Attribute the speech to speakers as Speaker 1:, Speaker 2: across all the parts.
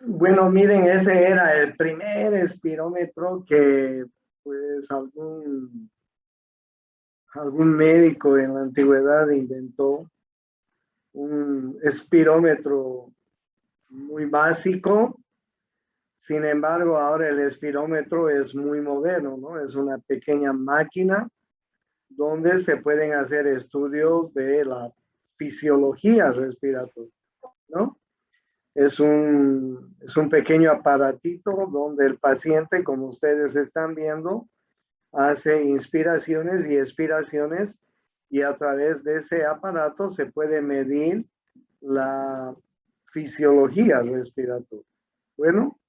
Speaker 1: Bueno, miren, ese era el primer espirómetro que pues algún médico en la antigüedad inventó, un espirómetro muy básico. Sin embargo, ahora el espirómetro es muy moderno, ¿no? Es una pequeña máquina donde se pueden hacer estudios de la fisiología respiratoria, ¿no? Es un pequeño aparatito donde el paciente, como ustedes están viendo, hace inspiraciones y expiraciones y a través de ese aparato se puede medir la fisiología respiratoria. Bueno,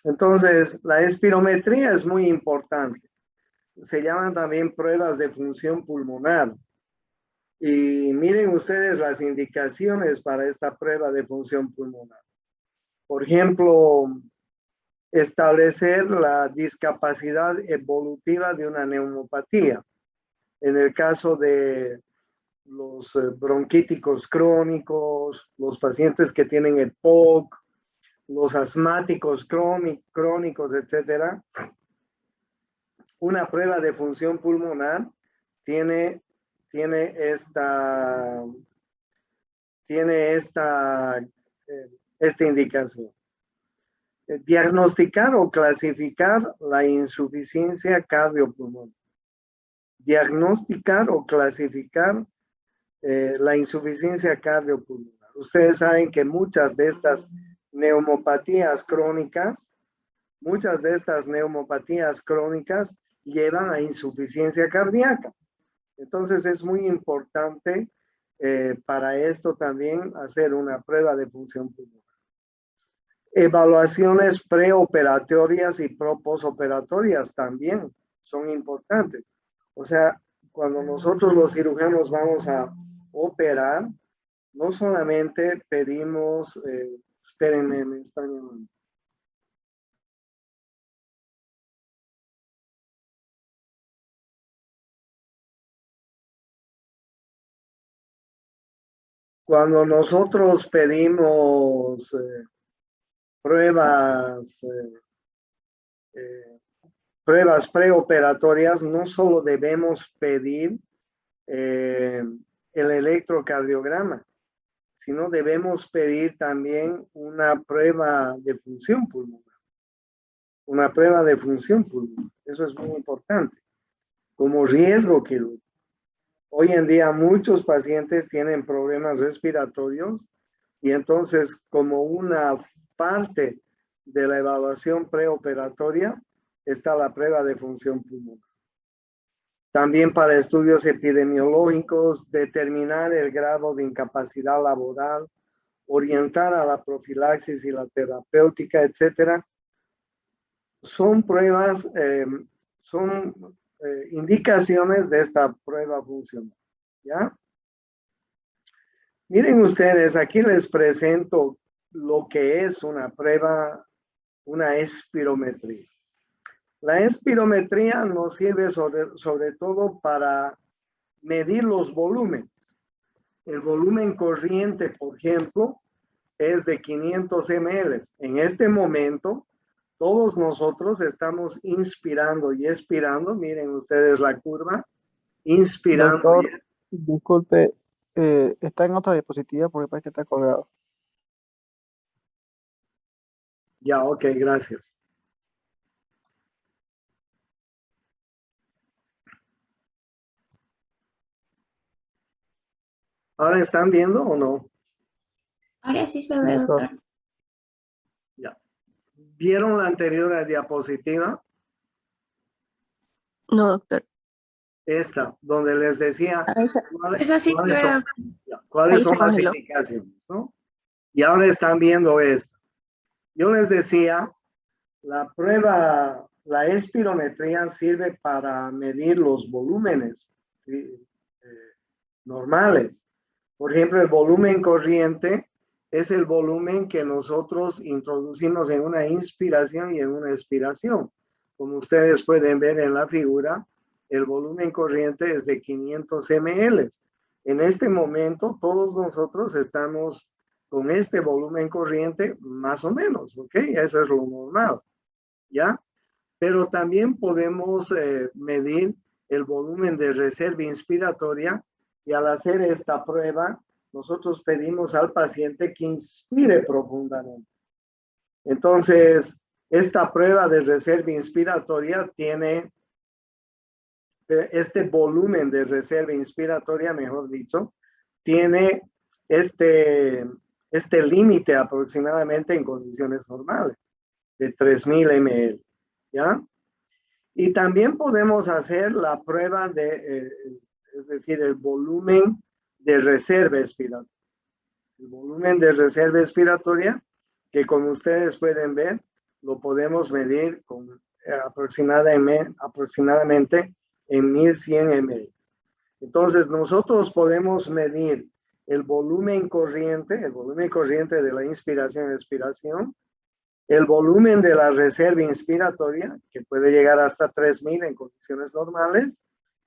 Speaker 1: entonces la espirometría es muy importante. Se llaman también pruebas de función pulmonar. Y miren ustedes las indicaciones para esta prueba de función pulmonar. Por ejemplo, establecer la discapacidad evolutiva de una neumopatía. En el caso de los bronquíticos crónicos, los pacientes que tienen EPOC, los asmáticos crónicos, etcétera, una prueba de función pulmonar tiene, tiene esta, tiene esta indicación. Diagnosticar o clasificar la insuficiencia cardiopulmonar. Diagnosticar o clasificar la insuficiencia cardiopulmonar. Ustedes saben que muchas de estas neumopatías crónicas llevan a insuficiencia cardíaca. Entonces es muy importante para esto también hacer una prueba de función pulmonar. Evaluaciones preoperatorias y posoperatorias también son importantes. O sea, cuando nosotros los cirujanos vamos a operar, no solamente pedimos, espérenme, me están llamando. Cuando nosotros pedimos pruebas, pruebas preoperatorias, no solo debemos pedir el electrocardiograma, sino debemos pedir también una prueba de función pulmonar. Una prueba de función pulmonar. Eso es muy importante. Como riesgo quirúrgico. Hoy en día muchos pacientes tienen problemas respiratorios y entonces como una parte de la evaluación preoperatoria está la prueba de función pulmonar. También para estudios epidemiológicos, determinar el grado de incapacidad laboral, orientar a la profilaxis y la terapéutica, etcétera. Son pruebas, son indicaciones de esta prueba funcional. ¿Ya? Miren ustedes, aquí les presento lo que es una prueba, una espirometría. La espirometría nos sirve sobre todo para medir los volúmenes. El volumen corriente, por ejemplo, es de 500 ml. En este momento, todos nosotros estamos inspirando y expirando. Miren ustedes la curva. Inspirando.
Speaker 2: Doctor, disculpe, está en otra diapositiva porque parece que está colgado.
Speaker 1: Ya, ok, gracias. ¿Ahora están viendo o no?
Speaker 3: Ahora sí se ve, doctor.
Speaker 1: Ya. ¿Vieron la anterior diapositiva?
Speaker 3: No, doctor.
Speaker 1: Esta, donde les decía
Speaker 3: Esa sí se ve, doctor.
Speaker 1: cuáles son las indicaciones, ¿no? Y ahora están viendo esto. Yo les decía, la prueba, la espirometría sirve para medir los volúmenes normales. Por ejemplo, el volumen corriente es el volumen que nosotros introducimos en una inspiración y en una expiración. Como ustedes pueden ver en la figura, el volumen corriente es de 500 ml. En este momento, todos nosotros estamos con este volumen corriente, más o menos, ¿ok? Eso es lo normal, ¿ya? Pero también podemos medir el volumen de reserva inspiratoria y al hacer esta prueba, nosotros pedimos al paciente que inspire profundamente. Entonces, esta prueba de reserva inspiratoria tiene este volumen de reserva inspiratoria, mejor dicho, tiene este límite aproximadamente en condiciones normales de 3000 ml, ¿ya? Y también podemos hacer la prueba de, es decir, el volumen de reserva expiratoria. El volumen de reserva expiratoria, que como ustedes pueden ver, lo podemos medir con aproximadamente en 1100 ml. Entonces, nosotros podemos medir el volumen corriente de la inspiración y expiración, el volumen de la reserva inspiratoria, que puede llegar hasta 3000 en condiciones normales,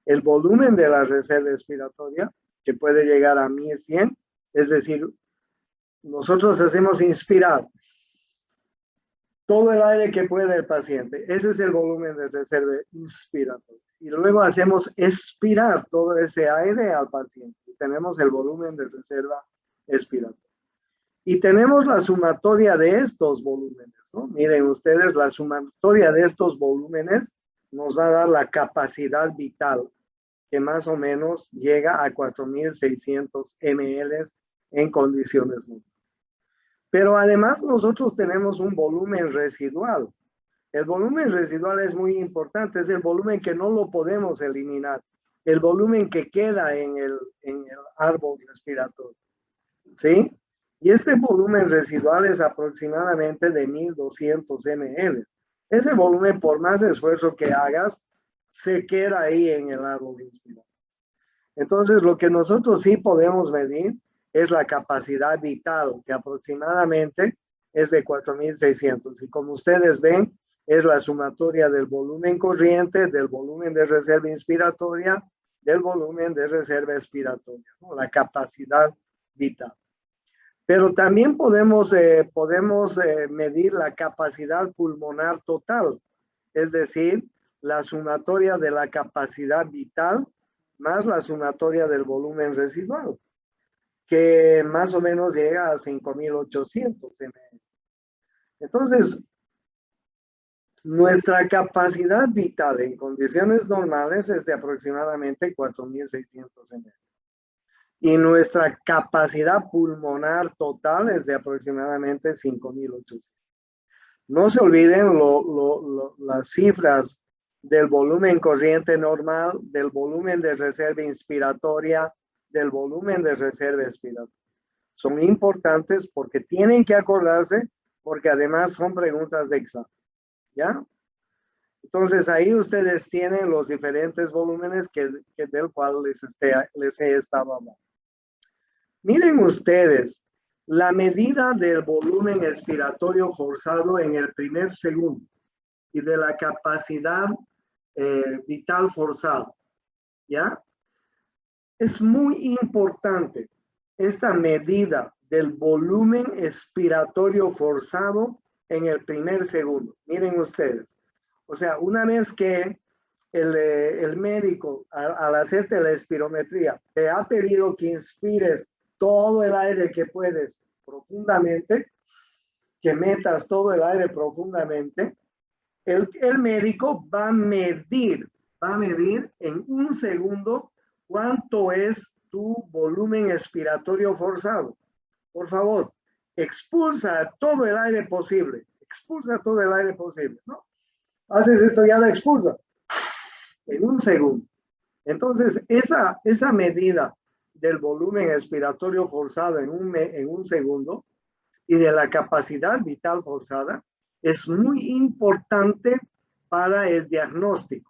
Speaker 1: el volumen de la reserva expiratoria, que puede llegar a 1100, es decir, nosotros hacemos inspirar todo el aire que puede el paciente. Ese es el volumen de reserva inspiratoria. Y luego hacemos expirar todo ese aire al paciente. Tenemos el volumen de reserva expiratoria. Y tenemos la sumatoria de estos volúmenes, ¿no? Miren ustedes, la sumatoria de estos volúmenes nos va a dar la capacidad vital, que más o menos llega a 4600 ml en condiciones normales. Pero además nosotros tenemos un volumen residual. El volumen residual es muy importante, es el volumen que no lo podemos eliminar, el volumen que queda en el árbol respiratorio, ¿sí? Y este volumen residual es aproximadamente de 1200 ml. Ese volumen, por más esfuerzo que hagas, se queda ahí en el árbol respiratorio. Entonces, lo que nosotros sí podemos medir es la capacidad vital, que aproximadamente es de 4600. Y como ustedes ven, es la sumatoria del volumen corriente, del volumen de reserva inspiratoria, del volumen de reserva expiratoria, ¿no? La capacidad vital. Pero también podemos medir la capacidad pulmonar total, es decir, la sumatoria de la capacidad vital más la sumatoria del volumen residual, que más o menos llega a 5800 ml. Entonces, nuestra capacidad vital en condiciones normales es de aproximadamente 4600 ml. Y nuestra capacidad pulmonar total es de aproximadamente 5800. No se olviden las cifras del volumen corriente normal, del volumen de reserva inspiratoria, del volumen de reserva expiratoria. Son importantes porque tienen que acordarse, porque además son preguntas de examen, ¿ya? Entonces ahí ustedes tienen los diferentes volúmenes del cual les he estado hablando. Miren ustedes, la medida del volumen expiratorio forzado en el primer segundo y de la capacidad vital forzada, ¿ya? Es muy importante esta medida del volumen expiratorio forzado en el primer segundo. Miren ustedes, o sea, una vez que el médico al hacerte la espirometría te ha pedido que inspires todo el aire que puedes profundamente, que metas todo el aire profundamente, el médico va a medir en un segundo cuánto es tu volumen expiratorio forzado. Por favor, expulsa todo el aire posible. Expulsa todo el aire posible, ¿no? Haces esto, ya la expulsa en un segundo. Entonces, esa medida del volumen expiratorio forzado en un segundo y de la capacidad vital forzada es muy importante para el diagnóstico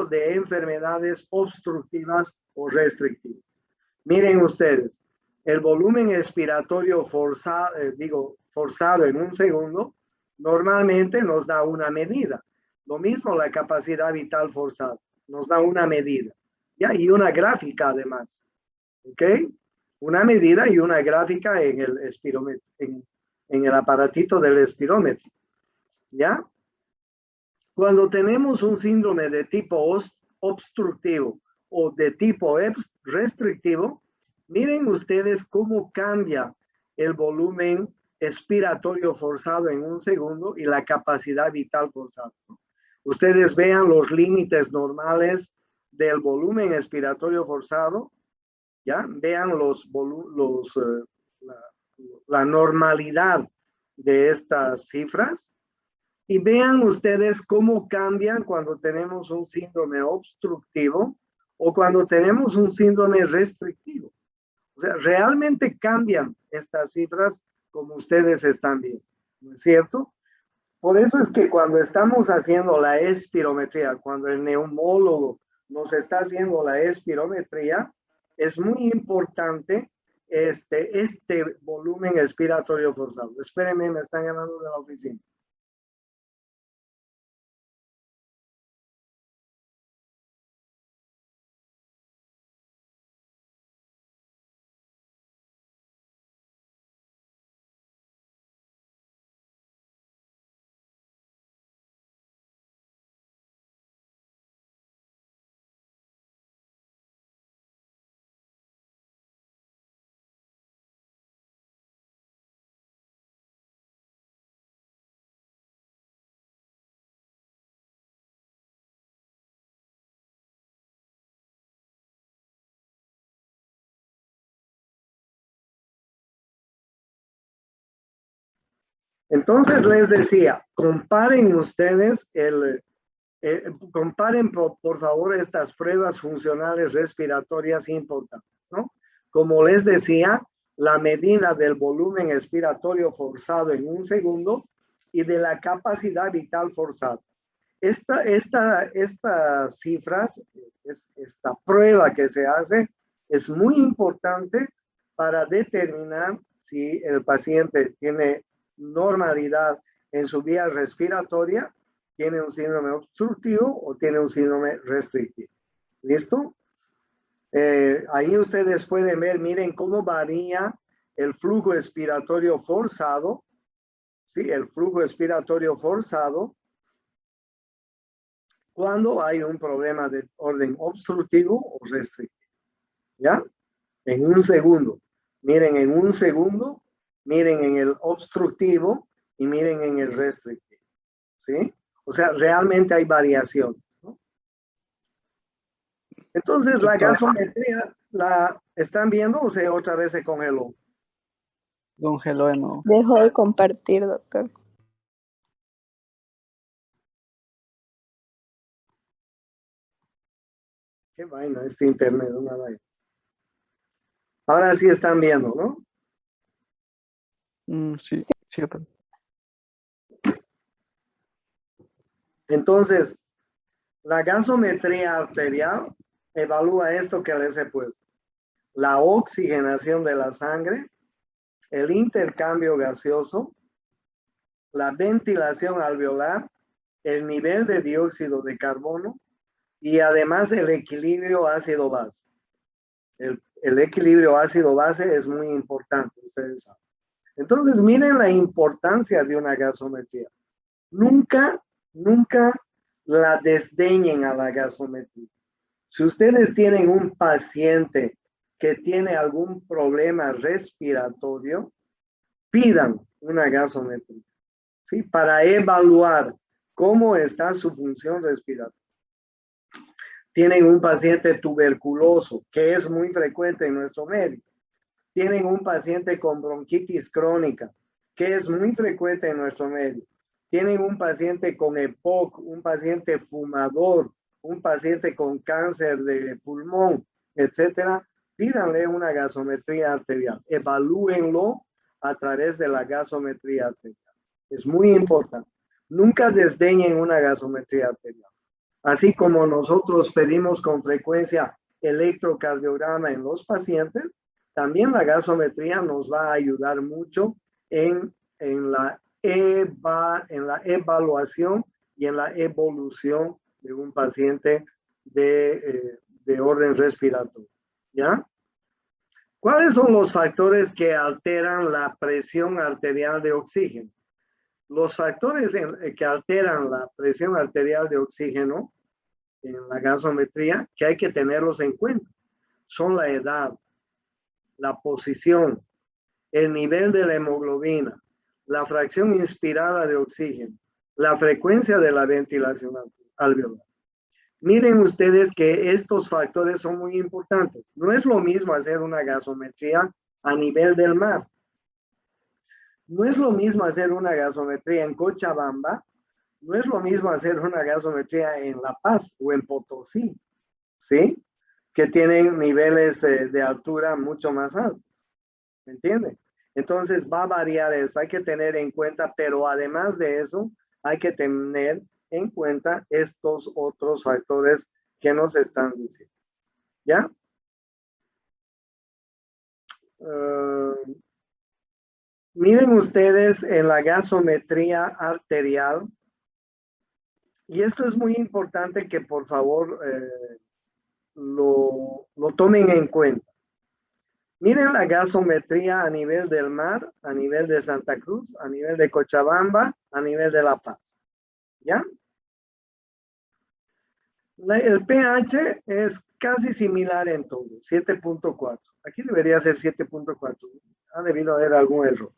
Speaker 1: de enfermedades obstructivas o restrictivas. Miren ustedes, el volumen expiratorio forzado en un segundo normalmente nos da una medida. Lo mismo la capacidad vital forzada, nos da una medida, ¿ya? Y una gráfica además, ¿ok? una medida y una gráfica en el espirómetro, en el aparatito del espirómetro. ¿Ya? Cuando tenemos un síndrome de tipo obstructivo o de tipo restrictivo, miren ustedes cómo cambia el volumen expiratorio forzado en un segundo y la capacidad vital forzada. Ustedes vean los límites normales del volumen expiratorio forzado, ¿ya? Vean la normalidad de estas cifras y vean ustedes cómo cambian cuando tenemos un síndrome obstructivo o cuando tenemos un síndrome restrictivo. O sea, realmente cambian estas cifras como ustedes están viendo, ¿no es cierto? Por eso es que cuando estamos haciendo la espirometría, cuando el neumólogo nos está haciendo la espirometría, es muy importante este volumen expiratorio forzado. Espérenme, me están llamando de la oficina. Entonces les decía, comparen ustedes comparen por favor estas pruebas funcionales respiratorias importantes, ¿no? Como les decía, la medida del volumen expiratorio forzado en un segundo y de la capacidad vital forzada. Estas cifras, esta prueba que se hace, es muy importante para determinar si el paciente tiene normalidad en su vía respiratoria, tiene un síndrome obstructivo o tiene un síndrome restrictivo. ¿Listo? Ahí ustedes pueden ver, miren cómo varía el flujo expiratorio forzado. ¿Sí? El flujo expiratorio forzado cuando hay un problema de orden obstrutivo o restrictivo. ¿Ya? En un segundo. Miren en un segundo, miren en el obstructivo y miren en el restrictivo. ¿Sí? O sea, realmente hay variaciones, ¿no? Entonces, la gasometría, ¿la están viendo o se otra vez se congeló?
Speaker 2: Congeló de nuevo.
Speaker 4: Dejó de compartir, doctor.
Speaker 1: Qué vaina este internet, una vaina. Ahora sí están viendo, ¿no?
Speaker 2: Sí, cierto.
Speaker 1: Entonces, la gasometría arterial evalúa esto que les he puesto. La oxigenación de la sangre, el intercambio gaseoso, la ventilación alveolar, el nivel de dióxido de carbono y además el equilibrio ácido-base. El equilibrio ácido-base es muy importante, ustedes saben. Entonces, miren la importancia de una gasometría. Nunca la desdeñen a la gasometría. Si ustedes tienen un paciente que tiene algún problema respiratorio, pidan una gasometría, ¿sí? Para evaluar cómo está su función respiratoria. Tienen un paciente tuberculoso, que es muy frecuente en nuestro medio. Tienen un paciente con bronquitis crónica, que es muy frecuente en nuestro medio. Tienen un paciente con EPOC, un paciente fumador, un paciente con cáncer de pulmón, etcétera. Pídanle una gasometría arterial. Evalúenlo a través de la gasometría arterial. Es muy importante. Nunca desdeñen una gasometría arterial. Así como nosotros pedimos con frecuencia electrocardiograma en los pacientes, también la gasometría nos va a ayudar mucho en la evaluación y en la evolución de un paciente de orden respiratorio. ¿Ya? ¿Cuáles son los factores que alteran la presión arterial de oxígeno? Los factores que alteran la presión arterial de oxígeno en la gasometría, que hay que tenerlos en cuenta, son la edad, la posición, el nivel de la hemoglobina, la fracción inspirada de oxígeno, la frecuencia de la ventilación alveolar. Miren ustedes que estos factores son muy importantes. No es lo mismo hacer una gasometría a nivel del mar. No es lo mismo hacer una gasometría en Cochabamba. No es lo mismo hacer una gasometría en La Paz o en Potosí, ¿sí? Que tienen niveles de altura mucho más altos. ¿Me entienden? Entonces va a variar eso, hay que tener en cuenta, pero además de eso, hay que tener en cuenta estos otros factores que nos están diciendo. ¿Ya? Miren ustedes en la gasometría arterial, y esto es muy importante que por favor lo tomen en cuenta. Miren la gasometría a nivel del mar, a nivel de Santa Cruz, a nivel de Cochabamba, a nivel de La Paz. ¿Ya? El pH es casi similar en todo, 7.4. Aquí debería ser 7.4. Ha debido haber algún error.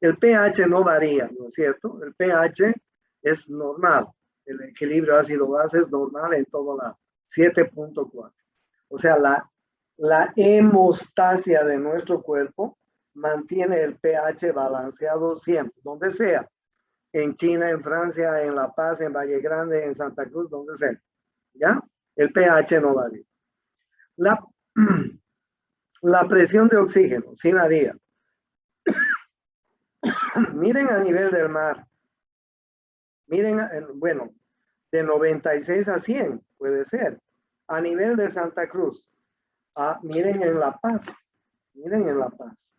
Speaker 1: El pH no varía, ¿no es cierto? El pH es normal. El equilibrio ácido-base es normal en todo lado. 7.4. O sea, la hemostasia de nuestro cuerpo mantiene el pH balanceado siempre, donde sea. En China, en Francia, en La Paz, en Valle Grande, en Santa Cruz, donde sea. ¿Ya? El pH no varía. La presión de oxígeno, sí varía. Miren a nivel del mar. Miren, bueno, de 96 a 100 puede ser. A nivel de Santa Cruz. Miren en La Paz. Miren en La Paz.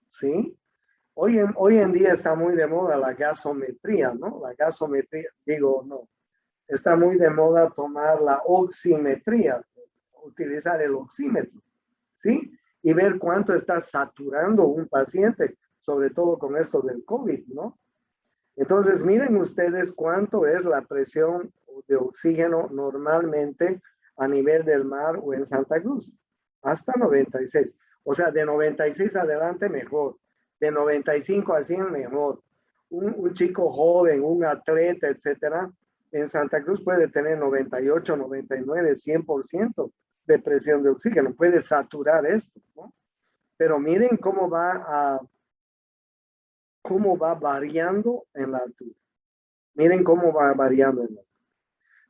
Speaker 1: ¿Sí? Hoy en día está muy de moda la gasometría, ¿no? La gasometría, digo, no. Está muy de moda tomar la oximetría, utilizar el oxímetro, ¿sí? Y ver cuánto está saturando un paciente, sobre todo con esto del COVID, ¿no? Entonces, miren ustedes cuánto es la presión de oxígeno normalmente a nivel del mar o en Santa Cruz. Hasta 96. O sea, de 96 adelante mejor. De 95 a 100 mejor. Un chico joven, un atleta, etcétera, en Santa Cruz puede tener 98, 99, 100% de presión de oxígeno. Puede saturar esto, ¿no? Pero miren cómo va variando en la altura. Miren cómo va variando en la altura.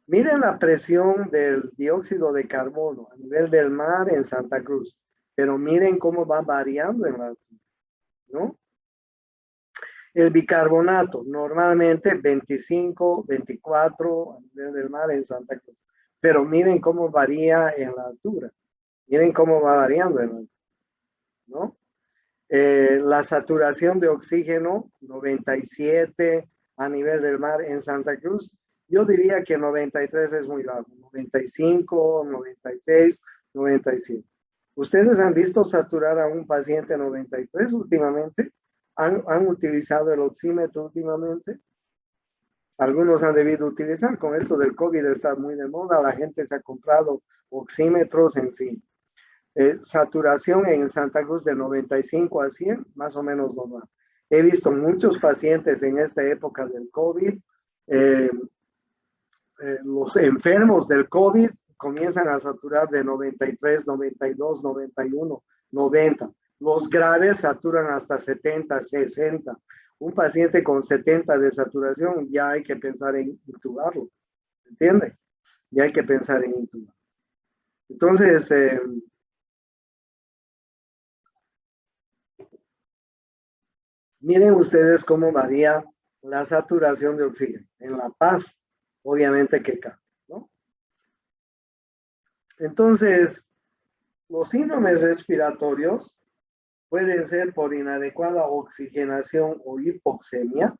Speaker 1: Miren la presión del dióxido de carbono a nivel del mar en Santa Cruz. Pero miren cómo va variando en la altura, ¿no? El bicarbonato, normalmente 25, 24 a nivel del mar en Santa Cruz. Pero miren cómo varía en la altura. Miren cómo va variando en la altura, ¿no? La saturación de oxígeno, 97 a nivel del mar en Santa Cruz. Yo diría que 93 es muy bajo. 95, 96, 97. ¿Ustedes han visto saturar a un paciente 93 últimamente? ¿Han utilizado el oxímetro últimamente? Algunos han debido utilizar. Con esto del COVID está muy de moda. La gente se ha comprado oxímetros, en fin. Saturación en Santa Cruz de 95 a 100, más o menos normal. He visto muchos pacientes en esta época del COVID. Los enfermos del COVID comienzan a saturar de 93, 92, 91, 90. Los graves saturan hasta 70, 60. Un paciente con 70 de saturación ya hay que pensar en intubarlo. ¿Entiende? Ya hay que pensar en intubar. Entonces, miren ustedes cómo varía la saturación de oxígeno. En La Paz, obviamente que cambia, ¿no? Entonces, los síndromes respiratorios pueden ser por inadecuada oxigenación o hipoxemia,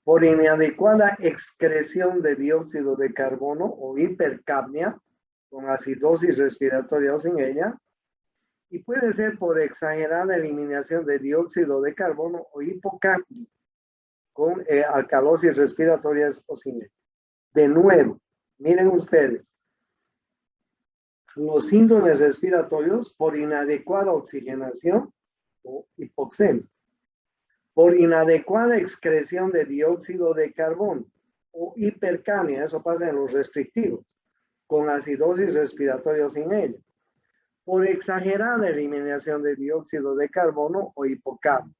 Speaker 1: por inadecuada excreción de dióxido de carbono o hipercapnia, con acidosis respiratoria o sin ella, y puede ser por exagerada eliminación de dióxido de carbono o hipocapnia con alcalosis respiratorias o sin ella. De nuevo, miren ustedes, los síndromes respiratorios por inadecuada oxigenación o hipoxemia, por inadecuada excreción de dióxido de carbono o hipercamia, eso pasa en los restrictivos, con acidosis respiratoria o sin ella, por exagerada eliminación de dióxido de carbono o hipocapnia,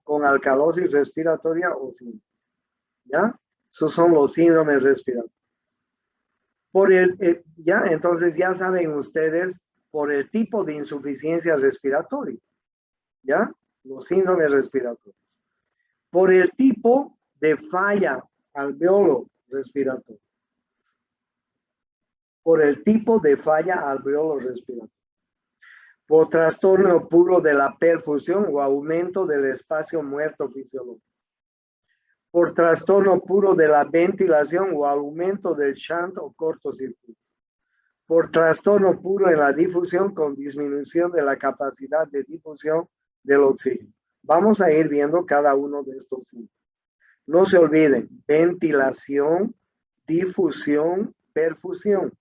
Speaker 1: con alcalosis respiratoria o sin, ¿ya? Esos son los síndromes respiratorios. Por ya, entonces ya saben ustedes, por el tipo de insuficiencia respiratoria, ¿ya? Los síndromes respiratorios. Por el tipo de falla alveolo respiratoria. Por el tipo de falla alveolo respiratoria. Por trastorno puro de la perfusión o aumento del espacio muerto fisiológico. Por trastorno puro de la ventilación o aumento del shunt o cortocircuito. Por trastorno puro en la difusión con disminución de la capacidad de difusión del oxígeno. Vamos a ir viendo cada uno de estos síntomas. No se olviden, ventilación, difusión, perfusión.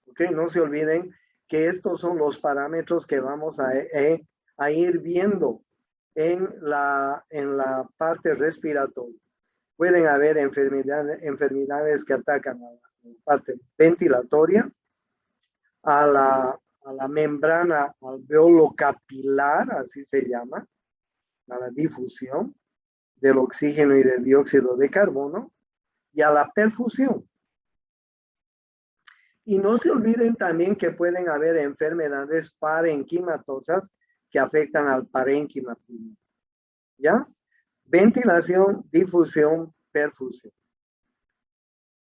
Speaker 1: ¿Ok? No se olviden que estos son los parámetros que vamos a ir viendo en la parte respiratoria. Pueden haber enfermedades que atacan a la parte ventilatoria, a la membrana alveolo-capilar, así se llama, a la difusión del oxígeno y del dióxido de carbono, y a la perfusión. Y no se olviden también que pueden haber enfermedades parenquimatosas que afectan al parénquima pulmonar. ¿Ya? Ventilación, difusión, perfusión.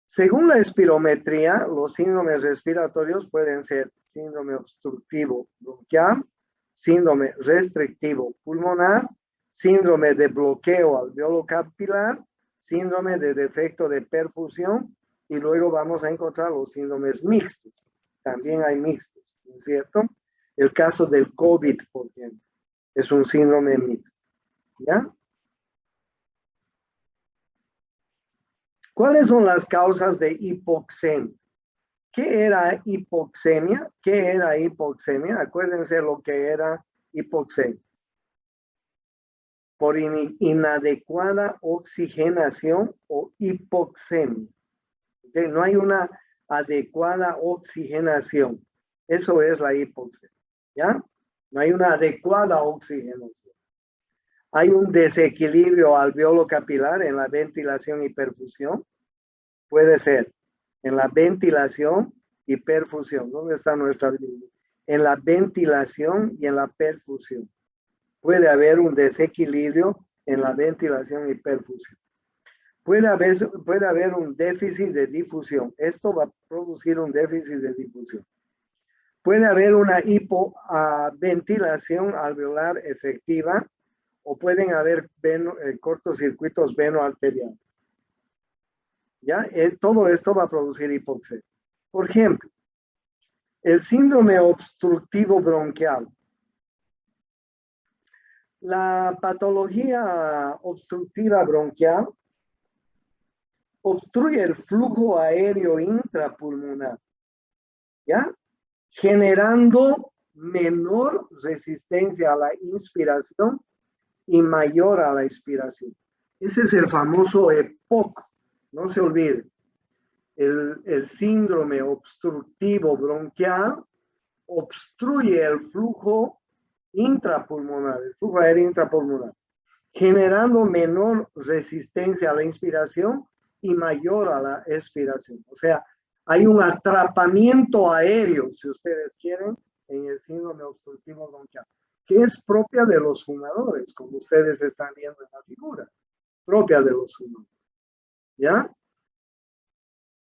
Speaker 1: Según la espirometría, los síndromes respiratorios pueden ser síndrome obstructivo bronquial, síndrome restrictivo pulmonar, síndrome de bloqueo alveolo capilar, síndrome de defecto de perfusión, y luego vamos a encontrar los síndromes mixtos. También hay mixtos, ¿no es cierto? El caso del COVID, por ejemplo, es un síndrome mixto. ¿Ya? ¿Cuáles son las causas de hipoxemia? ¿Qué era hipoxemia? ¿Qué era hipoxemia? Acuérdense lo que era hipoxemia. Por inadecuada oxigenación o hipoxemia. ¿Okay? No hay una adecuada oxigenación. Eso es la hipoxemia. ¿Ya? No hay una adecuada oxigenación. Hay un desequilibrio alveolo capilar en la ventilación y perfusión. Puede ser en la ventilación y perfusión. ¿Dónde está nuestra Biblia? En la ventilación y en la perfusión. Puede haber un desequilibrio en la ventilación y perfusión. Puede haber un déficit de difusión. Esto va a producir un déficit de difusión. Puede haber una hipoventilación alveolar efectiva o pueden haber cortocircuitos venoarteriales. ¿Ya? Todo esto va a producir hipoxemia. Por ejemplo, el síndrome obstructivo bronquial. La patología obstructiva bronquial obstruye el flujo aéreo intrapulmonar, ¿ya? Generando menor resistencia a la inspiración y mayor a la expiración. Ese es el famoso EPOC. No se olvide. El síndrome obstructivo bronquial obstruye el flujo intrapulmonar, el flujo aéreo intrapulmonar, generando menor resistencia a la inspiración y mayor a la expiración. O sea, hay un atrapamiento aéreo, si ustedes quieren, en el síndrome obstructivo bronquial, que es propia de los fumadores, como ustedes están viendo en la figura, propia de los fumadores. ¿Ya?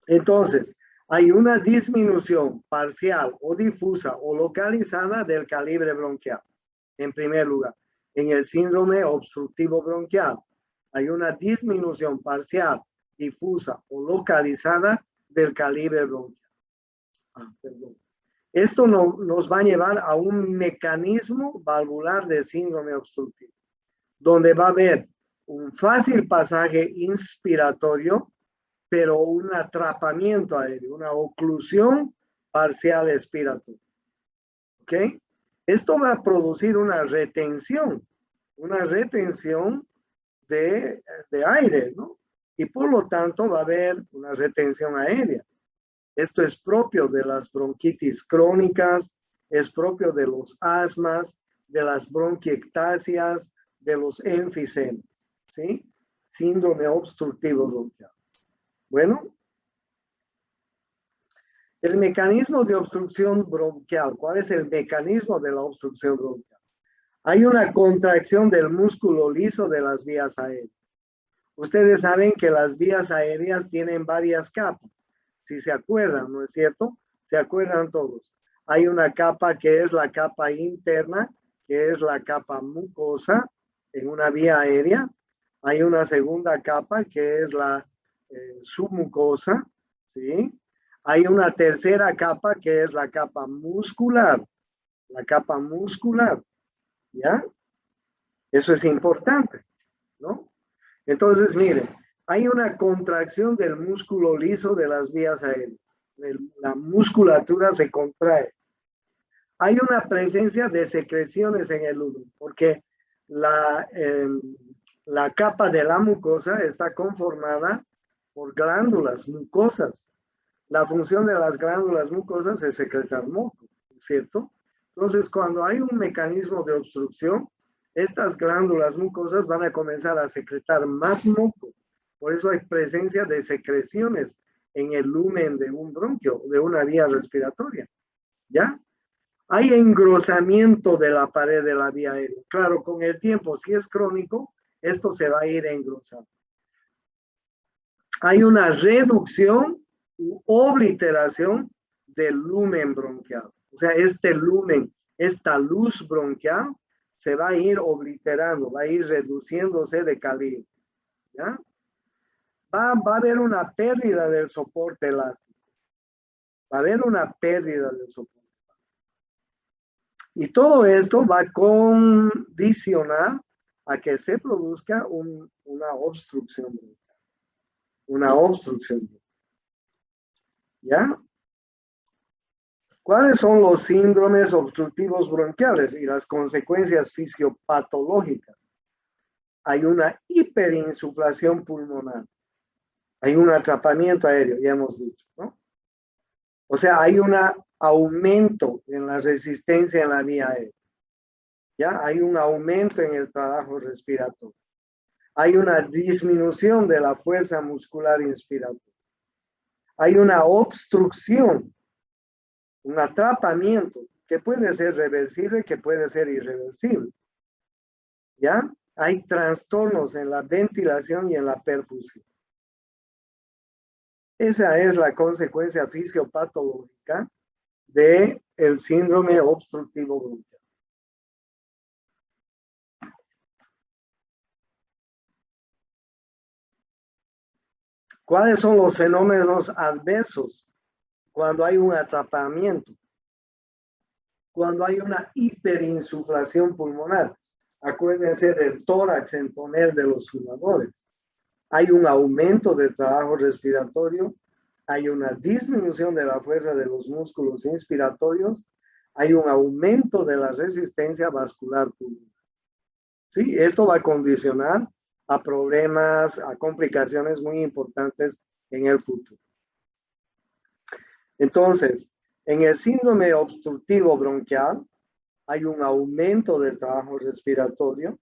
Speaker 1: Entonces, hay una disminución parcial o difusa o localizada del calibre bronquial. En primer lugar, en el síndrome obstructivo bronquial, hay una disminución parcial, difusa o localizada del calibre bronquial. Perdón. Esto nos va a llevar a un mecanismo valvular de síndrome obstructivo, donde va a haber un fácil pasaje inspiratorio, pero un atrapamiento aéreo, una oclusión parcial expiratoria. ¿Ok? Esto va a producir una retención de aire, ¿no? Y por lo tanto va a haber una retención aérea. Esto es propio de las bronquitis crónicas, es propio de los asmas, de las bronquiectasias, de los enfisemas, ¿sí? Síndrome obstructivo bronquial. Bueno, el mecanismo de obstrucción bronquial. ¿Cuál es el mecanismo de la obstrucción bronquial? Hay una contracción del músculo liso de las vías aéreas. Ustedes saben que las vías aéreas tienen varias capas. Si se acuerdan, ¿no es cierto? Se acuerdan todos. Hay una capa que es la capa interna, que es la capa mucosa en una vía aérea. Hay una segunda capa que es la submucosa, ¿sí? Hay una tercera capa que es la capa muscular. La capa muscular, ¿ya? Eso es importante, ¿no? Entonces, miren, hay una contracción del músculo liso de las vías aéreas. La musculatura se contrae. Hay una presencia de secreciones en el lumen, porque la capa de la mucosa está conformada por glándulas mucosas. La función de las glándulas mucosas es secretar moco, ¿cierto? Entonces, cuando hay un mecanismo de obstrucción, estas glándulas mucosas van a comenzar a secretar más moco. Por eso hay presencia de secreciones en el lumen de un bronquio, de una vía respiratoria. ¿Ya? Hay engrosamiento de la pared de la vía aérea. Claro, con el tiempo, si es crónico, esto se va a ir engrosando. Hay una reducción u obliteración del lumen bronquial. O sea, este lumen, esta luz bronquial, se va a ir obliterando, va a ir reduciéndose de calibre. ¿Ya? Va a haber una pérdida del soporte elástico. Va a haber una pérdida del soporte. Y todo esto va a condicionar a que se produzca una obstrucción bronquial. Una obstrucción bronquial. ¿Ya? ¿Cuáles son los síndromes obstructivos bronquiales y las consecuencias fisiopatológicas? Hay una hiperinsuflación pulmonar. Hay un atrapamiento aéreo, ya hemos dicho, ¿no? O sea, hay un aumento en la resistencia en la vía aérea. ¿Ya? Hay un aumento en el trabajo respiratorio. Hay una disminución de la fuerza muscular inspiratoria. Hay una obstrucción, un atrapamiento que puede ser reversible, que puede ser irreversible. ¿Ya? Hay trastornos en la ventilación y en la perfusión. Esa es la consecuencia fisiopatológica del síndrome obstructivo bronquial. ¿Cuáles son los fenómenos adversos cuando hay un atrapamiento? Cuando hay una hiperinsuflación pulmonar. Acuérdense del tórax en poner de los fumadores. Hay un aumento del trabajo respiratorio, hay una disminución de la fuerza de los músculos inspiratorios, hay un aumento de la resistencia vascular pulmonar. ¿Sí? Esto va a condicionar a problemas, a complicaciones muy importantes en el futuro. Entonces, en el síndrome obstructivo bronquial hay un aumento del trabajo respiratorio,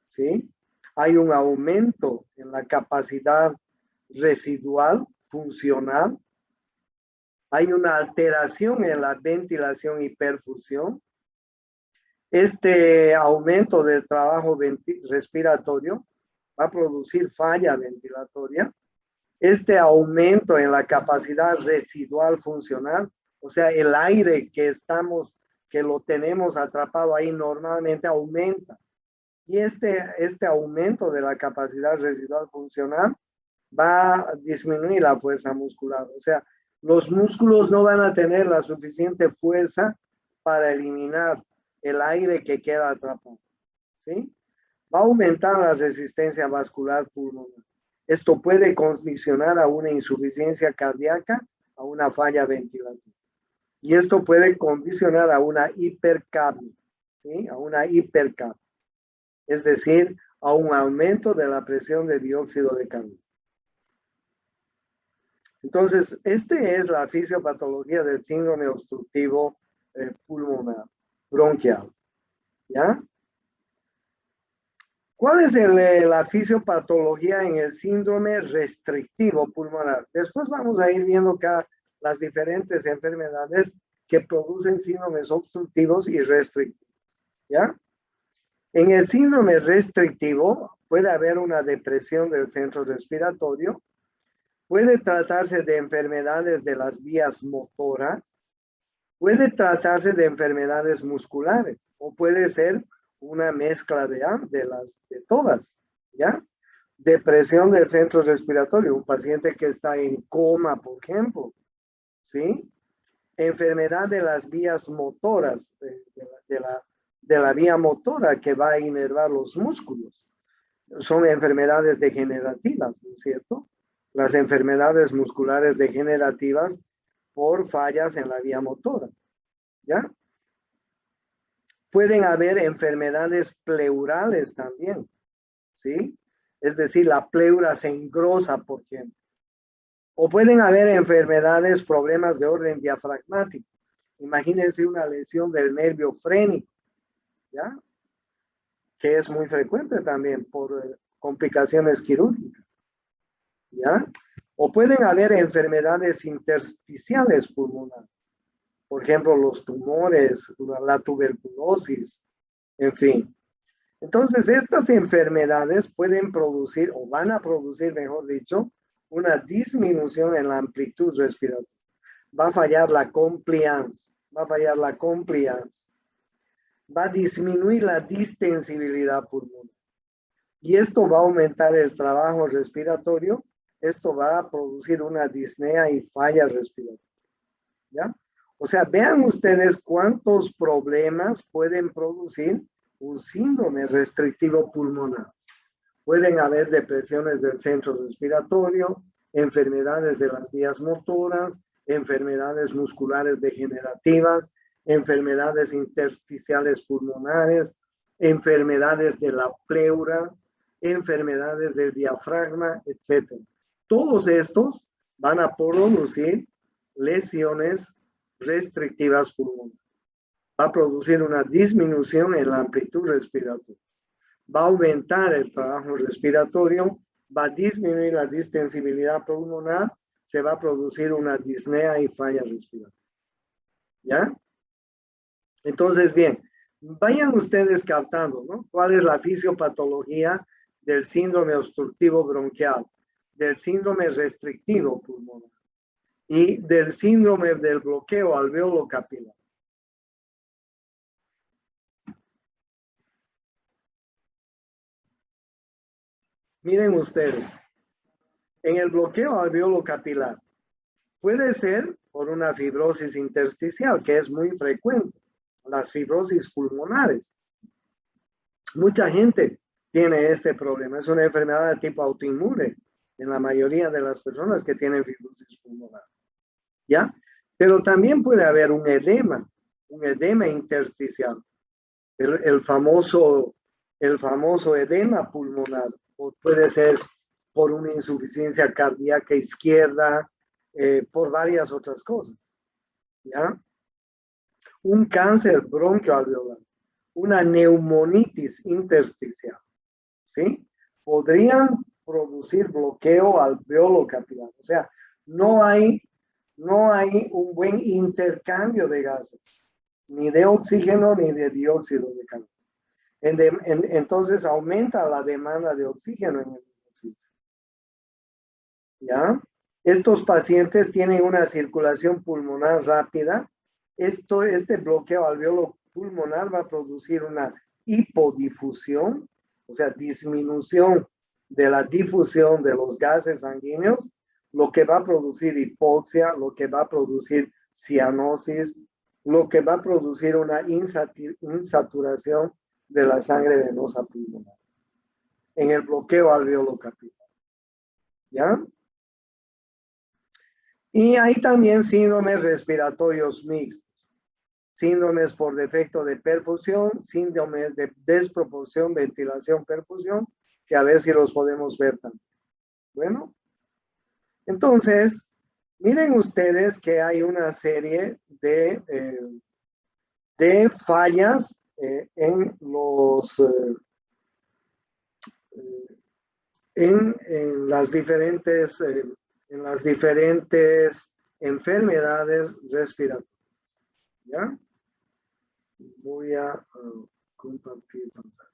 Speaker 1: ¿sí? Hay un aumento en la capacidad residual funcional. Hay una alteración en la ventilación y perfusión. Este aumento del trabajo respiratorio va a producir falla ventilatoria. Este aumento en la capacidad residual funcional, o sea, el aire que lo tenemos atrapado ahí normalmente aumenta. Y este aumento de la capacidad residual funcional va a disminuir la fuerza muscular. O sea, Los músculos no van a tener la suficiente fuerza para eliminar el aire que queda atrapado, ¿sí? Va a aumentar la resistencia vascular pulmonar. Esto puede condicionar a una insuficiencia cardíaca, a una falla ventilatoria. Y esto puede condicionar a una hipercapnia, ¿sí? A una hipercapnia. Es decir, a un aumento de la presión de dióxido de carbono. Entonces, es la fisiopatología del síndrome obstructivo pulmonar bronquial. ¿Ya? ¿Cuál es la fisiopatología en el síndrome restrictivo pulmonar? Después vamos a ir viendo acá las diferentes enfermedades que producen síndromes obstructivos y restrictivos. ¿Ya? En el síndrome restrictivo puede haber una depresión del centro respiratorio, puede tratarse de enfermedades de las vías motoras, puede tratarse de enfermedades musculares o puede ser una mezcla de todas, ¿ya? Depresión del centro respiratorio, un paciente que está en coma, por ejemplo, ¿sí? Enfermedad de las vías motoras, de la vía motora que va a inervar los músculos. Son enfermedades degenerativas, ¿no es cierto? Las enfermedades musculares degenerativas por fallas en la vía motora, ¿ya? Pueden haber enfermedades pleurales también, ¿sí? Es decir, la pleura se engrosa, por ejemplo. O pueden haber enfermedades, problemas de orden diafragmático. Imagínense una lesión del nervio frénico, ¿ya? Que es muy frecuente también por complicaciones quirúrgicas, ¿ya? O pueden haber enfermedades intersticiales pulmonares. Por ejemplo, los tumores, la tuberculosis, en fin. Entonces, estas enfermedades pueden producir, o van a producir, mejor dicho, una disminución en la amplitud respiratoria. Va a fallar la compliance, va a fallar la compliance. Va a disminuir la distensibilidad pulmonar. Y esto va a aumentar el trabajo respiratorio. Esto va a producir una disnea y falla respiratoria. ¿Ya? O sea, vean ustedes cuántos problemas pueden producir un síndrome restrictivo pulmonar. Pueden haber depresiones del centro respiratorio, enfermedades de las vías motoras, enfermedades musculares degenerativas, enfermedades intersticiales pulmonares, enfermedades de la pleura, enfermedades del diafragma, etc. Todos estos van a producir lesiones restrictivas pulmonares. Va a producir una disminución en la amplitud respiratoria. Va a aumentar el trabajo respiratorio, va a disminuir la distensibilidad pulmonar, se va a producir una disnea y falla respiratoria. ¿Ya? Entonces, bien, vayan ustedes captando, ¿no? ¿Cuál es la fisiopatología del síndrome obstructivo bronquial, del síndrome restrictivo pulmonar y del síndrome del bloqueo alveolo capilar? Miren ustedes, en el bloqueo alveolo capilar puede ser por una fibrosis intersticial, que es muy frecuente, las fibrosis pulmonares. Mucha gente tiene este problema, es una enfermedad de tipo autoinmune en la mayoría de las personas que tienen fibrosis pulmonar, ¿ya? Pero también puede haber un edema intersticial, el famoso edema pulmonar, o puede ser por una insuficiencia cardíaca izquierda, por varias otras cosas, ¿ya? Un cáncer bronquioalveolar, una neumonitis intersticial, ¿sí? Podrían producir bloqueo alveolo capilar. O sea, no hay un buen intercambio de gases, ni de oxígeno ni de dióxido de carbono. Entonces aumenta la demanda de oxígeno en el ejercicio. ¿Ya? Estos pacientes tienen una circulación pulmonar rápida. Este bloqueo alveolo pulmonar va a producir una hipodifusión, o sea, disminución de la difusión de los gases sanguíneos, lo que va a producir hipoxia, lo que va a producir cianosis, lo que va a producir una insaturación de la sangre venosa pulmonar en el bloqueo alveolo capilar. ¿Ya? Y hay también síndromes respiratorios mixtos, síndromes por defecto de perfusión, síndromes de desproporción, ventilación, perfusión, que a ver si los podemos ver también. Bueno, entonces, miren ustedes que hay una serie de fallas en los en las diferentes enfermedades respiratorias. ¿Ya? Voy a compartir pantalla.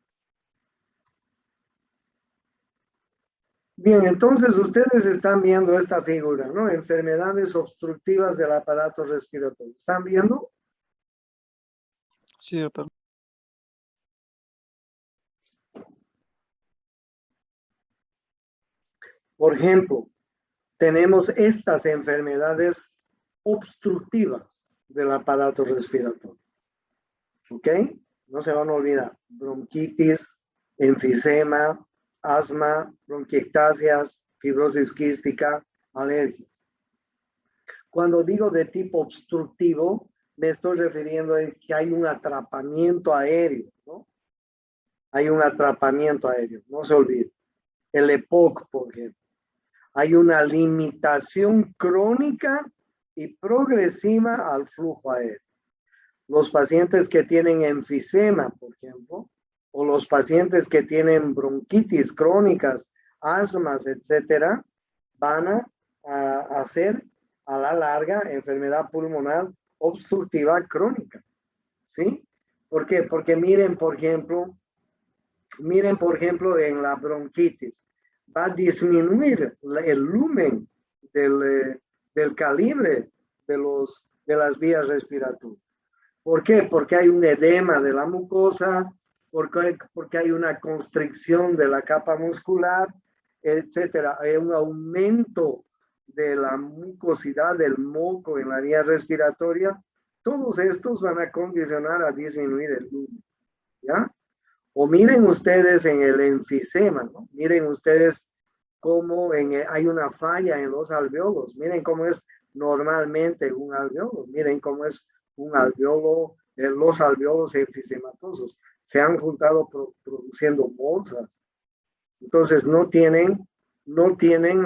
Speaker 1: Bien, entonces ustedes están viendo esta figura, ¿no? Enfermedades obstructivas del aparato respiratorio. ¿Están viendo?
Speaker 2: Sí, doctor.
Speaker 1: Por ejemplo, tenemos estas enfermedades obstructivas del aparato respiratorio. ¿Ok? No se van a olvidar. Bronquitis, enfisema, asma, bronquiectasias, fibrosis quística, alergias. Cuando digo de tipo obstructivo, me estoy refiriendo a que hay un atrapamiento aéreo, ¿no? Hay un atrapamiento aéreo, no se olvide. El EPOC, por ejemplo. Hay una limitación crónica y progresiva al flujo aéreo. Los pacientes que tienen enfisema, por ejemplo, o los pacientes que tienen bronquitis crónicas, asmas, etcétera, van a hacer a la larga enfermedad pulmonar obstructiva crónica. ¿Sí? ¿Por qué? Porque miren, por ejemplo, en la bronquitis, va a disminuir el lumen del calibre de las vías respiratorias. ¿Por qué? Porque hay un edema de la mucosa, porque hay una constricción de la capa muscular, etcétera. Hay un aumento de la mucosidad del moco en la vía respiratoria. Todos estos van a condicionar a disminuir el lumen. ¿Ya? O miren ustedes en el enfisema, ¿no? Miren ustedes cómo hay una falla en los alveolos. Miren cómo es normalmente un alveolo. Miren cómo es un alveolo, los alveolos enfisematosos. Se han juntado produciendo bolsas. Entonces no tienen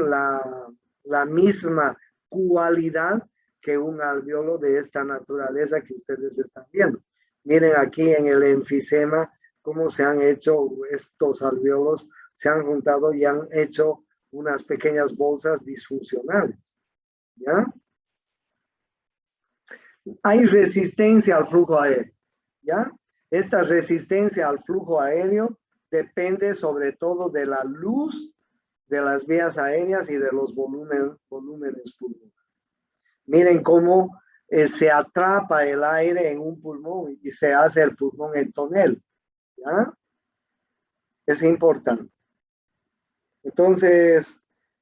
Speaker 1: la misma cualidad que un alveolo de esta naturaleza que ustedes están viendo. Miren aquí en el enfisema cómo se han hecho estos alveolos, se han juntado y han hecho unas pequeñas bolsas disfuncionales. ¿Ya? Hay resistencia al flujo aéreo. ¿Ya? Esta resistencia al flujo aéreo depende sobre todo de la luz de las vías aéreas y de los volúmenes pulmonares. Miren cómo se atrapa el aire en un pulmón y se hace el pulmón en tonel. ¿Ya? Es importante. Entonces,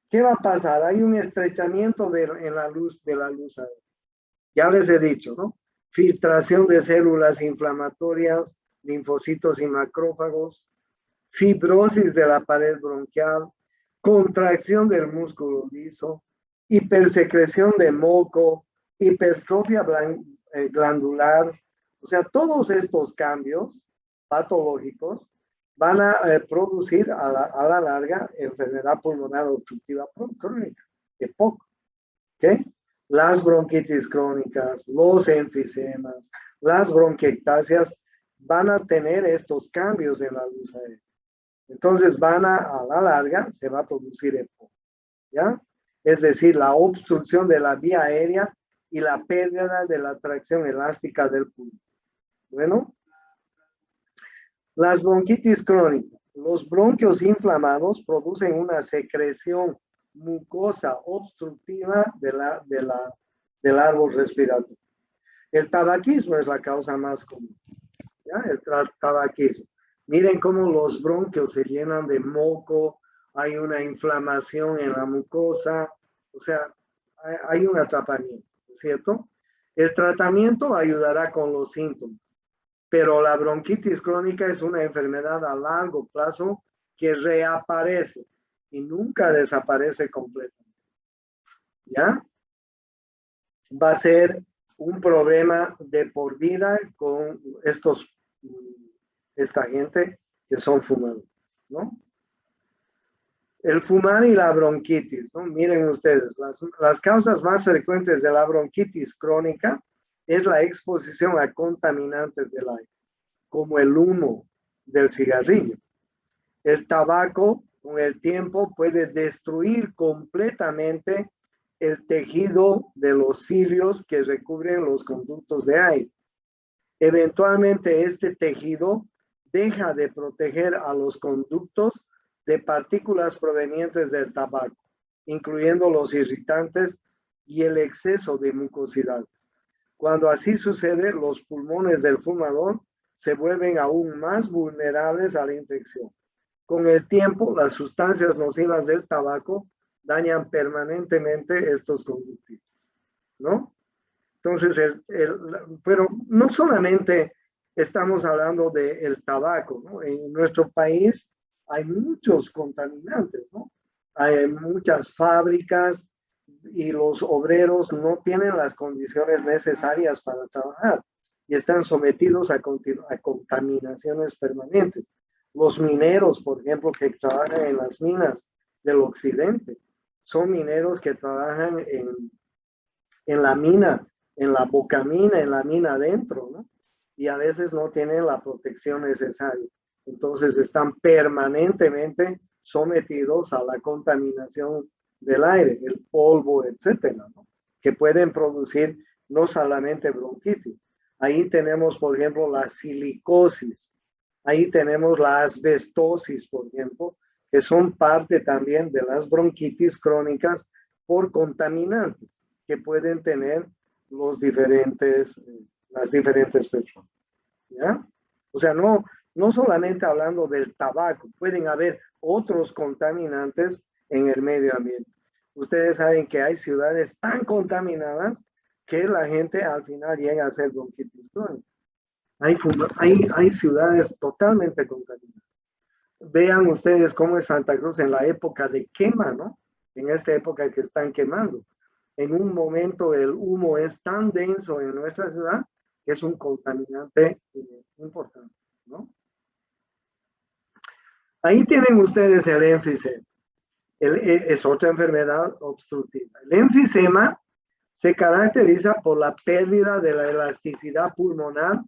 Speaker 1: ¿qué va a pasar? Hay un estrechamiento en la luz aérea. Ya les he dicho, ¿no? Filtración de células inflamatorias, linfocitos y macrófagos, fibrosis de la pared bronquial, contracción del músculo liso, hipersecreción de moco, hipertrofia glandular. O sea, todos estos cambios patológicos van a producir a la larga enfermedad pulmonar obstructiva crónica, EPOC. ¿Ok? Las bronquitis crónicas, los enfisemas, las bronquiectasias van a tener estos cambios en la luz aérea. Entonces a la larga se va a producir EPOC. ¿Ya? Es decir, la obstrucción de la vía aérea y la pérdida de la tracción elástica del pulmón. Bueno, las bronquitis crónicas. Los bronquios inflamados producen una secreción mucosa obstructiva del árbol respiratorio. El tabaquismo es la causa más común. ¿Ya? El tabaquismo. Miren cómo los bronquios se llenan de moco, hay una inflamación en la mucosa, O sea, hay un atrapamiento, ¿cierto? El tratamiento ayudará con los síntomas, pero la bronquitis crónica es una enfermedad a largo plazo que reaparece y nunca desaparece completamente. ¿Ya? Va a ser un problema de por vida con esta gente que son fumadores, ¿no? El fumar y la bronquitis, ¿no? Miren ustedes, las causas más frecuentes de la bronquitis crónica es la exposición a contaminantes del aire, como el humo del cigarrillo. El tabaco, con el tiempo, puede destruir completamente el tejido de los cilios que recubren los conductos de aire. Eventualmente, este tejido deja de proteger a los conductos de partículas provenientes del tabaco, incluyendo los irritantes y el exceso de mucosidad. Cuando así sucede, los pulmones del fumador se vuelven aún más vulnerables a la infección. Con el tiempo, las sustancias nocivas del tabaco dañan permanentemente estos conductos, ¿no? Entonces, pero no solamente estamos hablando del tabaco, ¿no? En nuestro país hay muchos contaminantes, ¿no? Hay muchas fábricas y los obreros no tienen las condiciones necesarias para trabajar y están sometidos a contaminaciones permanentes. Los mineros, por ejemplo, que trabajan en las minas del occidente, son mineros que trabajan en la mina, en la bocamina, en la mina adentro, ¿no? Y a veces no tienen la protección necesaria. Entonces están permanentemente sometidos a la contaminación del aire, el polvo, etcétera, ¿no? Que pueden producir no solamente bronquitis. Ahí tenemos, por ejemplo, la silicosis. Ahí tenemos la asbestosis, por ejemplo, que son parte también de las bronquitis crónicas por contaminantes que pueden tener las diferentes personas. ¿Ya? O sea, no solamente hablando del tabaco, pueden haber otros contaminantes en el medio ambiente. Ustedes saben que hay ciudades tan contaminadas que la gente al final llega a ser bronquitis crónica. Hay ciudades totalmente contaminadas. Vean ustedes cómo es Santa Cruz en la época de quema, ¿no? En esta época que están quemando. En un momento el humo es tan denso en nuestra ciudad que es un contaminante importante, ¿no? Ahí tienen ustedes el enfisema. Es otra enfermedad obstructiva. El enfisema se caracteriza por la pérdida de la elasticidad pulmonar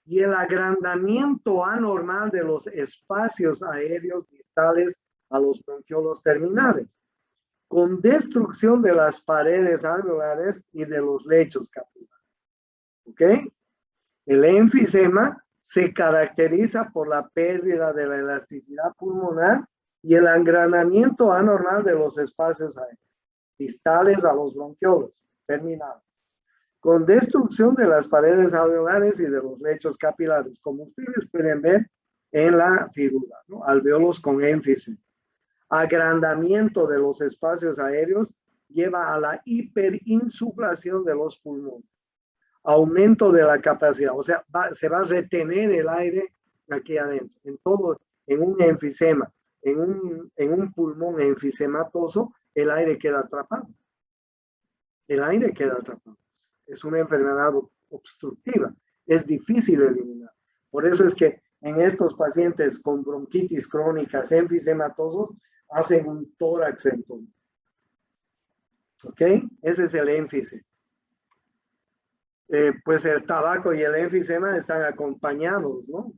Speaker 1: y el agrandamiento anormal de los espacios aéreos distales a los bronquiolos terminales, con destrucción de las paredes alveolares y de los lechos capilares. ¿Ok? El enfisema se caracteriza por la pérdida de la elasticidad pulmonar y el agrandamiento anormal de los espacios aéreos distales a los bronquiolos terminales, con destrucción de las paredes alveolares y de los lechos capilares, como ustedes pueden ver en la figura, ¿no? Alveolos con enfisema. Agrandamiento de los espacios aéreos lleva a la hiperinsuflación de los pulmones. Aumento de la capacidad, o sea, se va a retener el aire aquí adentro, en un enfisema, en un pulmón enfisematoso, el aire queda atrapado. El aire queda atrapado. Es una enfermedad obstructiva, es difícil eliminar. Por eso es que en estos pacientes con bronquitis crónicas enfisematosos hacen un tórax entónico. ¿Ok? Ese es el énfise. Pues el tabaco y el enfisema están acompañados, ¿no?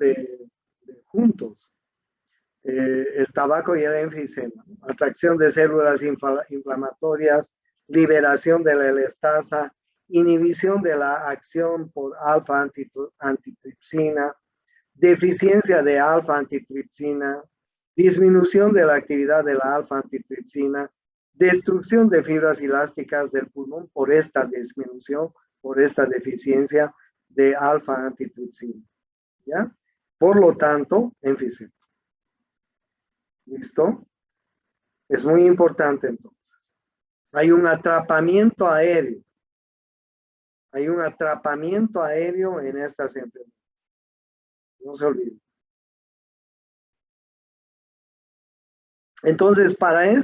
Speaker 1: Juntos. El tabaco y el enfisema, ¿no? Atracción de células inflamatorias, liberación de la elastasa, inhibición de la acción por alfa-antitripsina, deficiencia de alfa-antitripsina, disminución de la actividad de la alfa-antitripsina, destrucción de fibras elásticas del pulmón por esta disminución, por esta deficiencia de alfa-antitripsina. ¿Ya? Por lo tanto, enfisema. ¿Listo? Es muy importante entonces. Hay un atrapamiento aéreo. Hay un atrapamiento aéreo en estas enfermedades. No se olviden. Entonces, para